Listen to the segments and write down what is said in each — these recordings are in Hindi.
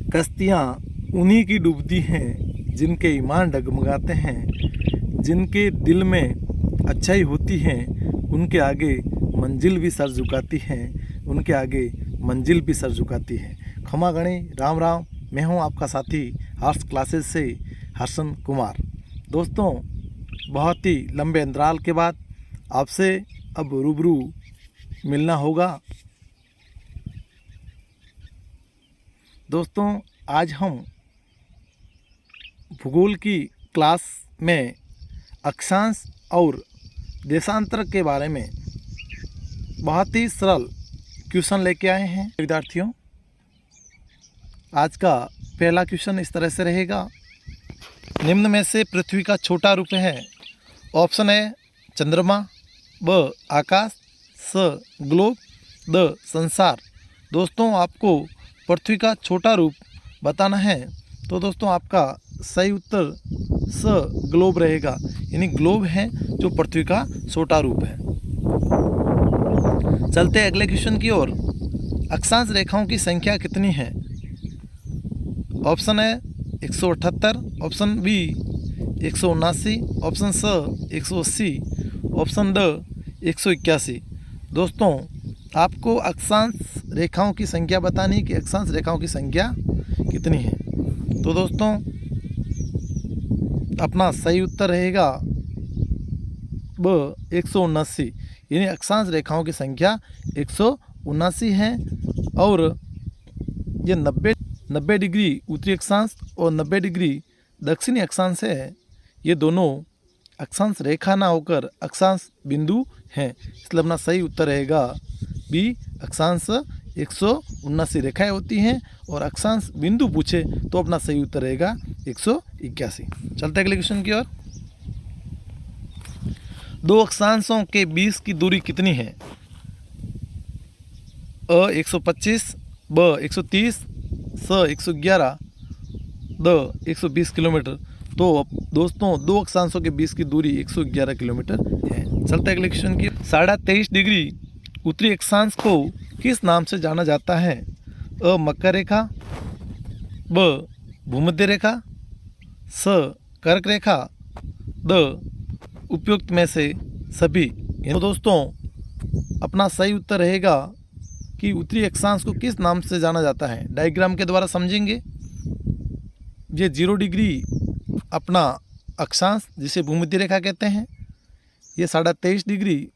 कश्तियाँ उन्हीं की डूबती हैं जिनके ईमान डगमगाते हैं, जिनके दिल में अच्छाई होती है, उनके आगे मंजिल भी सर झुकाती है, उनके आगे मंजिल भी सर झुकाती है। क्षमा गणे, राम राम। मैं हूं आपका साथी हर्ष क्लासेस से हर्षन कुमार। दोस्तों, बहुत ही लंबे अंतराल के बाद आपसे अब रूबरू मिलना होगा। दोस्तों, आज हम भूगोल की क्लास में अक्षांश और देशांतर के बारे में बहुत ही सरल क्वेश्चन लेके आए हैं विद्यार्थियों। आज का पहला क्वेश्चन इस तरह से रहेगा, निम्न में से पृथ्वी का छोटा रूप है। ऑप्शन है चंद्रमा, ब आकाश, स ग्लोब, द संसार। दोस्तों, आपको पृथ्वी का छोटा रूप बताना है, तो दोस्तों आपका सही उत्तर स ग्लोब रहेगा, यानी ग्लोब है जो पृथ्वी का छोटा रूप है। चलते हैं अगले क्वेश्चन की ओर। अक्षांश रेखाओं की संख्या कितनी है? ऑप्शन है 178, ऑप्शन बी 179, ऑप्शन स 180, ऑप्शन ड 181। दोस्तों, आपको अक्षांश रेखाओं की संख्या बतानी है कि अक्षांश रेखाओं की संख्या कितनी है। तो दोस्तों, अपना सही उत्तर रहेगा ब 179, यानी अक्षांश रेखाओं की संख्या 179 है। और ये 90 डिग्री उत्तरी अक्षांश और 90 डिग्री दक्षिणी अक्षांश है। ये दोनों अक्षांश रेखा ना होकर अक्षांश बिंदु हैं, इसलिए अपना सही उत्तर रहेगा बी अक्षांश 179 रेखाएं होती हैं और अक्षांश बिंदु पूछे तो अपना सही उत्तर रहेगा 181। चलते अगले क्वेश्चन की ओर। दो अक्षांशों के बीच की दूरी कितनी है? अ 125, ब 130, स 111, द 120 किलोमीटर। तो दोस्तों, दो अक्षांशों के बीच की दूरी 111 किलोमीटर है। चलते अगले क्वेश्चन की। 23.5 डिग्री उत्तरी अक्षांश को किस नाम से जाना जाता है? अ मकर रेखा, ब भूमध्य रेखा, स कर्क रेखा, द उपयुक्त में से सभी। तो दोस्तों, अपना सही उत्तर रहेगा कि उत्तरी अक्षांश को किस नाम से जाना जाता है। डायग्राम के द्वारा समझेंगे। ये 0 डिग्री अपना अक्षांश जिसे भूमध्य रेखा कहते हैं, ये 23.5 डिग्री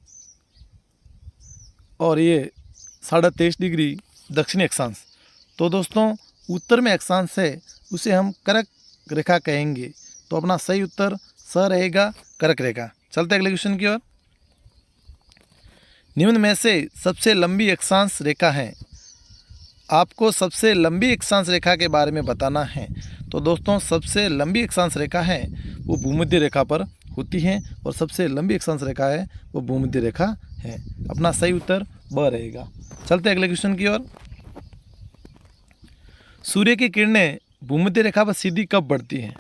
और ये 23.5 डिग्री दक्षिणी अक्षांश। तो दोस्तों, उत्तर में अक्षांश है उसे हम कर्क रेखा कहेंगे, तो अपना सही उत्तर स रहेगा कर्क रेखा। चलते अगले क्वेश्चन की ओर। निम्न में से सबसे लंबी अक्षांश रेखा है। आपको सबसे लंबी अक्षांश रेखा के बारे में बताना है। तो दोस्तों, सबसे लंबी अक्षांश रेखा है वो भूमध्य रेखा पर होती है और सबसे लंबी अक्षांश रेखा है वो भूमध्य रेखा है। अपना सही उत्तर ब रहेगा। चलते अगले क्वेश्चन की ओर। सूर्य की किरणें भूमध्य रेखा पर सीधी कब बढ़ती हैं?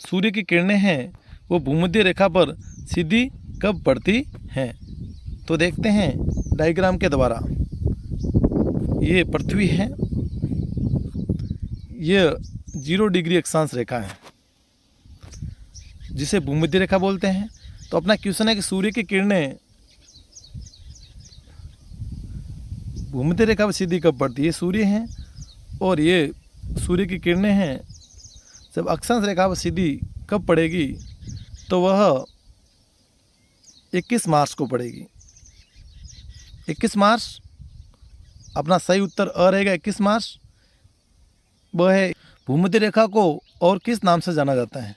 सूर्य की किरणें हैं वो भूमध्य रेखा पर सीधी कब बढ़ती हैं? तो देखते हैं डायग्राम के द्वारा। ये पृथ्वी है, ये 0 डिग्री अक्षांश रेखा है जिसे भूमध्य रेखा बोलते हैं। तो अपना क्वेश्चन है कि सूर्य की किरणें भूमध्य रेखा पर सीधी कब पड़ती है? ये सूर्य हैं और ये सूर्य की किरणें हैं। जब अक्षांश रेखा पर सीधी कब पड़ेगी? तो वह 21 मार्च को पड़ेगी। 21 मार्च अपना सही उत्तर अ रहेगा, 21 मार्च। वह है भूमध्य रेखा को और किस नाम से जाना जाता है?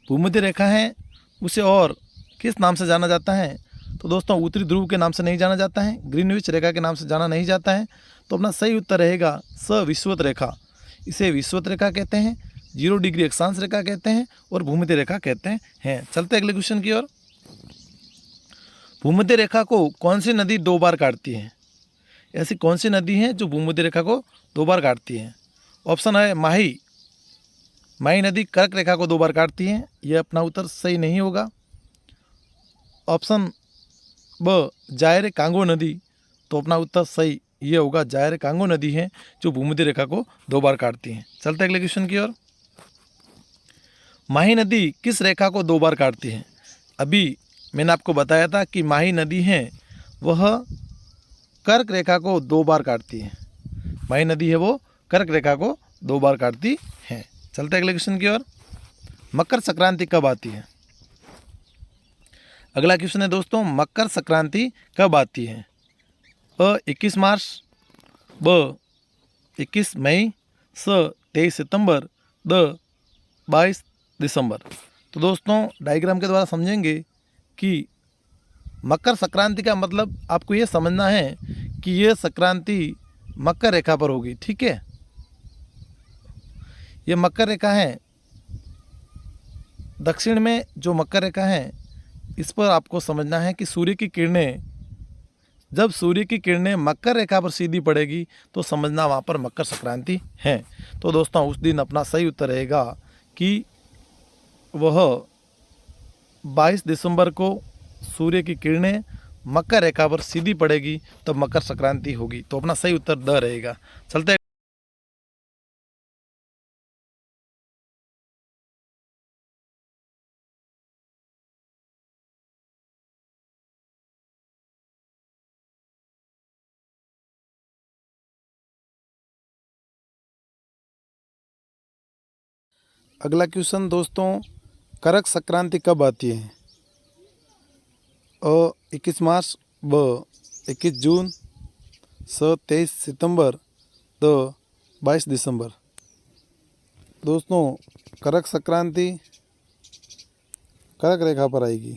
भूमध्य रेखा है उसे और किस नाम से जाना जाता है? तो दोस्तों, उत्तरी ध्रुव के नाम से नहीं जाना जाता है, ग्रीनविच रेखा के नाम से जाना नहीं जाता है। तो अपना सही उत्तर रहेगा स विषुवत रेखा। इसे विषुवत रेखा कहते हैं, 0 डिग्री अक्षांश रेखा कहते हैं और भूमध्य रेखा कहते हैं। चलते अगले क्वेश्चन की ओर। भूमध्य रेखा को कौन सी नदी 2 बार काटती है? ऐसी कौन सी नदी है जो भूमध्य रेखा को 2 बार काटती है? ऑप्शन है माही। माही नदी कर्क रेखा को 2 बार काटती है, यह अपना उत्तर सही नहीं होगा। ऑप्शन ब जायरे कांगो नदी, तो अपना उत्तर सही ये होगा जायर कांगो नदी है जो भूमध्य रेखा को 2 बार काटती है। चलते अगले क्वेश्चन की ओर। माही नदी किस रेखा को 2 बार काटती है? अभी मैंने आपको बताया था कि माही नदी है वह कर्क रेखा को 2 बार काटती है। माही नदी है वो कर्क रेखा को 2 बार काटती है। चलते अगले क्वेश्चन की ओर। मकर संक्रांति कब आती है? अगला क्वेश्चन है दोस्तों, मकर संक्रांति कब आती है? अ 21 मार्च, ब 21 मई, स 23 सितंबर, द 22 दिसंबर। तो दोस्तों डायग्राम के द्वारा समझेंगे कि मकर संक्रांति का मतलब आपको ये समझना है कि ये संक्रांति मकर रेखा पर होगी। ठीक है, ये मकर रेखा है, दक्षिण में जो मकर रेखा है इस पर आपको समझना है कि सूर्य की किरणें, जब सूर्य की किरणें मकर रेखा पर सीधी पड़ेगी तो समझना वहाँ पर मकर संक्रांति है। तो दोस्तों उस दिन अपना सही उत्तर रहेगा कि वह 22 दिसंबर को सूर्य की किरणें मकर रेखा पर सीधी पड़ेगी तब मकर संक्रांति होगी। तो अपना सही उत्तर द रहेगा। चलते अगला क्वेश्चन दोस्तों, करक संक्रांति कब आती है? अ 21 मार्च, ब 21 जून, स 23 सितंबर, द 22 दिसंबर। दोस्तों करक संक्रांति कर्क रेखा पर आएगी।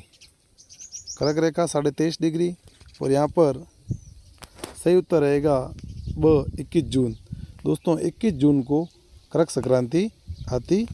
कर्क रेखा 23.5 डिग्री और यहाँ पर सही उत्तर रहेगा ब 21 जून। दोस्तों 21 जून को कर्क संक्रांति आती